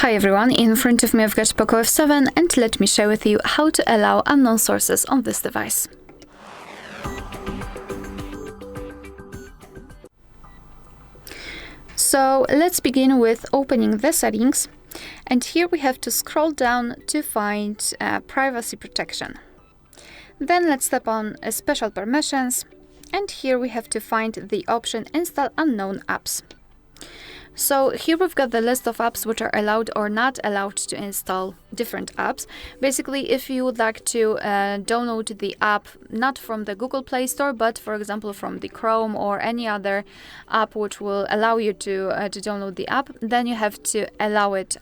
Hi everyone, in front of me I've got POCO F7 and let me share with you how to allow unknown sources on this device. So let's begin with opening the settings, and here we have to scroll down to find privacy protection. Then let's tap on special permissions, and here we have to find the option install unknown apps. So here we've got the list of apps which are allowed or not allowed to install different apps. Basically, if you would like to download the app not from the Google Play Store, but for example from the Chrome or any other app which will allow you to download the app, then you have to allow it,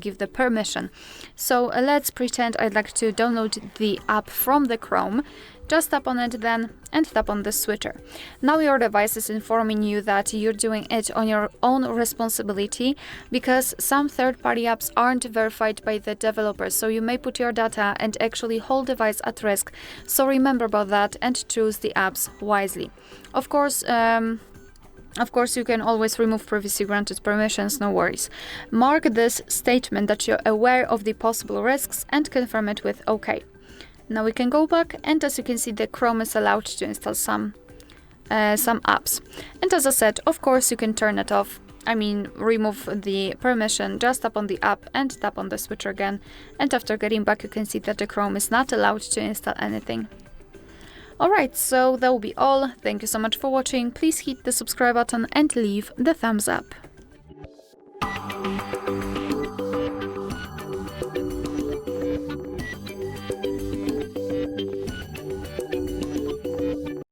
give the permission. So let's pretend I'd like to download the app from the Chrome. Just tap on it then and tap on the switcher. Now your device is informing you that you're doing it on your own responsibility because some third-party apps aren't verified by the developers, so you may put your data and actually whole device at risk. So remember about that and choose the apps wisely. Of course, you can always remove previously granted permissions, no worries. Mark this statement that you're aware of the possible risks and confirm it with OK. Now we can go back, and as you can see, the Chrome is allowed to install some apps. And as I said, of course, you can turn it off. Remove the permission, just tap on the app and tap on the switcher again. And after getting back, you can see that the Chrome is not allowed to install anything. Alright, so that will be all. Thank you so much for watching. Please hit the subscribe button and leave the thumbs up.